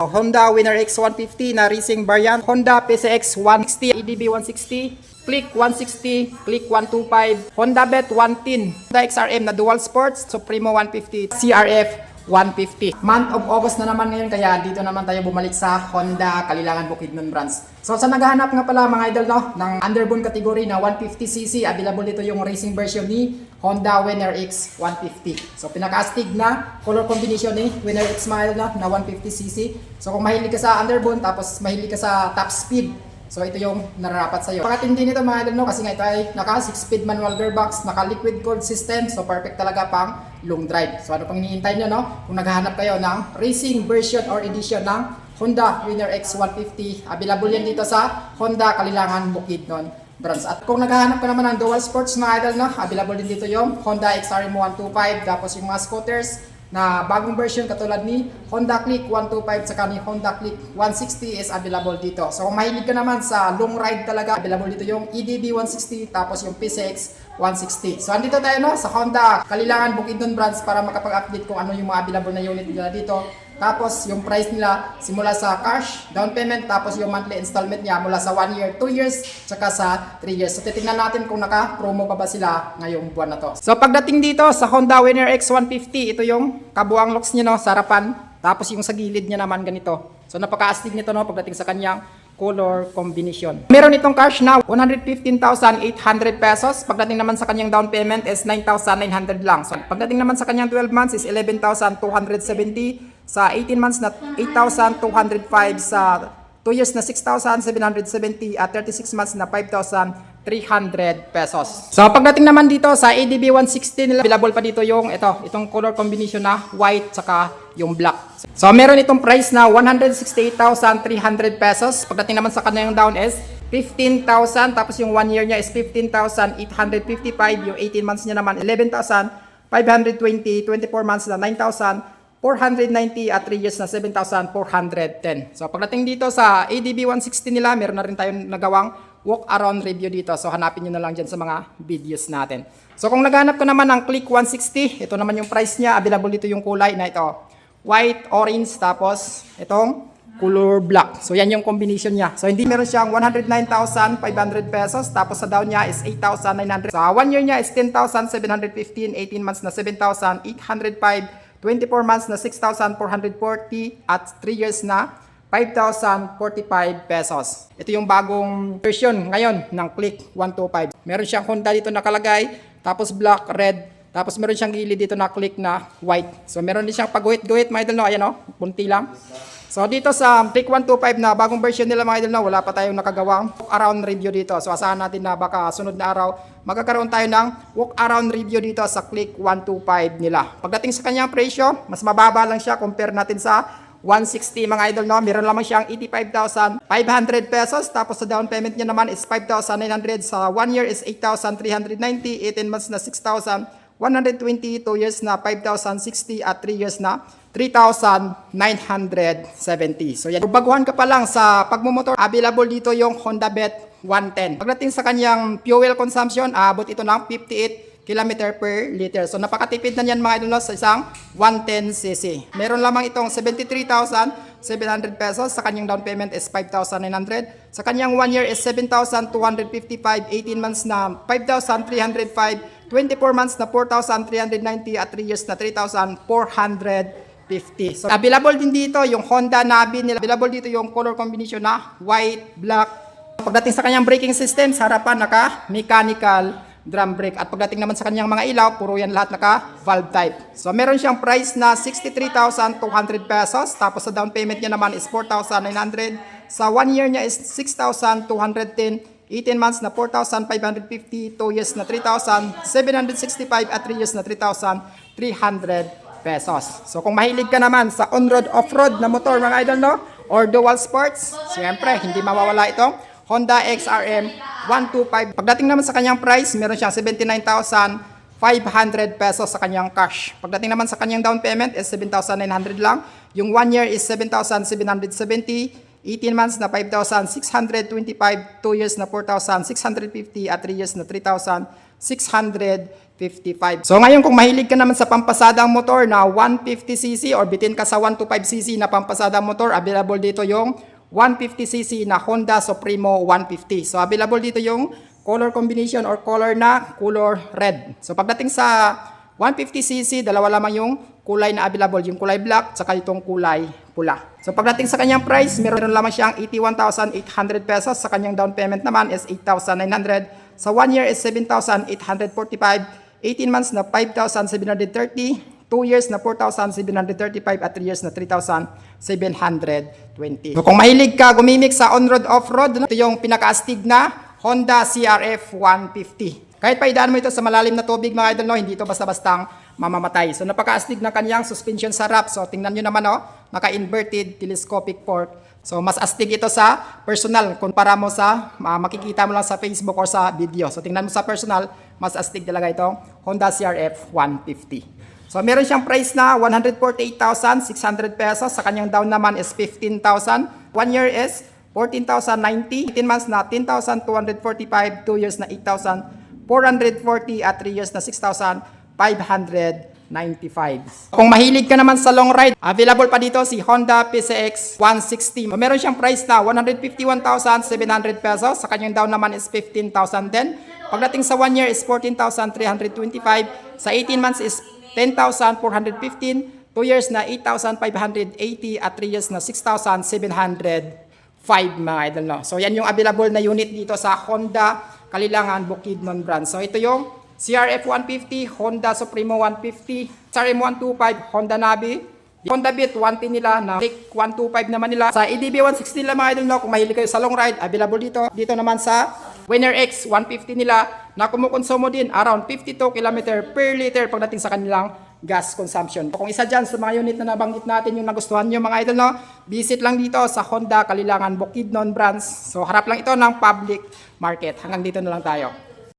Honda Winner X 150 na racing variant, Honda PCX 160, EDB 160, Click 160, Click 125, Honda Bet 110, Honda XRM na dual sports, Supremo 150, CRF 150. Month of August na naman ngayon, kaya dito naman tayo bumalik sa Honda Kalilangan Bukidnon branch. So sa naghahanap nga pala mga idol, no, ng underbone category na 150cc, available dito yung racing version ni Honda Winner X 150. So pinaka-astig na color combination ni Winner X Mile na 150cc. So kung mahilig ka sa underbone tapos mahilig ka sa top speed, so ito yung nararapat sa'yo. Pakatindi nito mga idol, no, kasi nga ito ay naka 6-speed manual gearbox, naka liquid cooled system, so perfect talaga pang long drive. So ano pang hinihintay nyo, no? Kung naghahanap kayo ng racing version or edition ng Honda Winner X 150, available yan dito sa Honda Kalilangan Bukidnon branch. At kung naghahanap ka naman ng dual sports mga idol, no, available din dito yung Honda XRM 125, tapos yung mga scooters na bagong version katulad ni Honda Click 125 saka ni Honda Click 160 is available dito. So kung mahilig ka naman sa long ride talaga, available dito yung EDB 160 tapos yung PCX 160. So andito tayo, no, sa Honda Kalilangan Bukidnon branch para makapag-update kung ano yung mga available na unit nila dito. Tapos yung price nila simula sa cash, down payment, tapos yung monthly installment niya mula sa 1 year, 2 years, tsaka sa 3 years. So titingnan natin kung naka-promo pa ba sila ngayong buwan na to. So pagdating dito sa Honda Winner X 150, ito yung kabuang looks niya, no, sa harapan. Tapos yung sa gilid niya naman ganito. So napaka-astig nito, no, pagdating sa kanyang color combination. Meron itong cash na 115,800 pesos. Pagdating naman sa kanyang down payment is 9,900 lang. So pagdating naman sa kanyang 12 months is 11,270. Sa 18 months na 8,205, sa 2 years na 6,770 at 36 months na 5,300 pesos. So pagdating naman dito sa ADB 160 nila, available pa dito yung itong color combination na white saka yung black. So meron itong price na 168,300 pesos. Pagdating naman sa kanyang down is 15,000, tapos yung 1 year niya is 15,855, yung 18 months niya naman 11,520, 24 months na 9,490 at 3 years na 7,410. So pagdating dito sa ADB 160 nila, meron na rin tayong nagawang walk around review dito. So hanapin nyo na lang dyan sa mga videos natin. So kung naghanap ko naman ng Click 160, ito naman yung price niya. Available dito yung kulay na ito, white, orange, tapos itong color black. So yan yung combination niya. So hindi, meron siyang 109,500 pesos, tapos sa down niya is 8,900. Sa 1 year niya is 10,715, 18 months na 7,805, 24 months na 6,440 at 3 years na 5,045 pesos. Ito yung bagong version ngayon ng Click 125. Meron siyang Honda dito nakalagay, tapos black, red, tapos meron siyang gilid dito na Click na white. So meron din siyang pag-guhit-guhit mga idol, no? Ayan, no? Punti lang. So dito sa Click 125 na bagong version nila mga idol, no, wala pa tayong nakagawang walk around review dito. So asahan natin na baka sunod na araw magkakaroon tayo ng walk around review dito sa Click 125 nila. Pagdating sa kanyang presyo, mas mababa lang siya compare natin sa 160 mga idol, no. Meron lamang siyang 85,500 pesos, tapos sa down payment niya naman is 5,900. Sa 1 year is 8,390, 18 months na 6,120, 2 years na 5,060 at 3 years na 3,970. So yan, baguhan ka pa lang sa pagmumotor, available dito yung Honda Bet 110. Pagdating sa kanyang fuel consumption, abot ito ng 58 km per liter. So napakatipid na yan mga idol, sa isang 110cc. Meron lamang itong 73,700 pesos. Sa kanyang down payment is 5,900. Sa kanyang 1 year is 7,255, 18 months na 5,305, 24 months na 4,390 at 3 years na 3,450. So available din dito yung Honda Navi nila. Available dito yung color combination na white, black. Pagdating sa kanyang braking system, sa harapan naka mechanical drum brake. At pagdating naman sa kanyang mga ilaw, puro yan lahat naka valve type. So meron siyang price na 63,200 pesos. Tapos sa down payment niya naman is 4,900. Sa 1 year niya is 6,210. 18 months na 4,550, 2 years na 3,765 at 3 years na 3,300 pesos. So kung mahilig ka naman sa on-road, off-road na motor mga idol, no, or dual sports, siyempre hindi mawawala itong Honda XRM 125. Pagdating naman sa kanyang price, meron siyang 79,500 pesos sa kanyang cash. Pagdating naman sa kanyang down payment is 7,900 lang. Yung 1 year is 7,770, 18 months na 5,625, 2 years na 4,650 at 3 years na 3,630 55. So ngayon kung mahilig ka naman sa pampasadang motor na 150cc or bitin ka sa 125cc na pampasadang motor, available dito yung 150cc na Honda Supremo 150. So available dito yung color combination or color na color red. So pagdating sa 150cc, dalawa lamang yung kulay na available, yung kulay black saka itong kulay pula. So pagdating sa kanyang price, meron lamang siyang 81,800 pesos. Sa kanyang down payment naman is 8,900. Sa 1 year is 7,845. 18 months na 5,730, 2 years na 4,735 at 3 years na 3,720. So kung mahilig ka gumimik sa on-road, off-road, ito yung pinakaastig na Honda CRF 150. Kahit paidaan mo ito sa malalim na tubig mga idol, no, hindi ito basta-bastang mamamatay. So napakaastig na kanyang suspension sa wrap. So tingnan nyo naman, naka-inverted telescopic fork. So mas astig ito sa personal kumpara mo sa makikita mo lang sa Facebook or sa video. So tingnan mo sa personal, mas astig talaga itong Honda CRF 150. So meron siyang price na 148,600 pesos. Sa kanyang down naman is 15,000. 1 year is 14,090. 18 months na 10,245. 2 years na 8,440 at 3 years na 6,595. Kung mahilig ka naman sa long ride, available pa dito si Honda PCX 160. Meron siyang price na 151,700 pesos. Sa kanyang down naman is 15,000 din. Pagdating sa 1 year is 14,325. Sa 18 months is 10,415. 2 years na 8,580 at 3 years na 6,705 mga idol. No? So yan yung available na unit dito sa Honda Kalilangan Bukidnon brand. So ito yung CRF 150, Honda Supremo 150, CRM 125, Honda Navi, Honda Beat 110 nila, na Click 125 naman nila. Sa EDB 160 nila mga idol, no, kung mahilig kayo sa long ride, available dito. Dito naman sa Winner X 150 nila na kumukonsumo din around 52 km per liter pagdating sa kanilang gas consumption. Kung isa dyan sa mga unit na nabanggit natin yung nagustuhan nyo mga idol, no, visit lang dito sa Honda Kalilangan Bukidnon branch. So harap lang ito ng public market. Hanggang dito na lang tayo.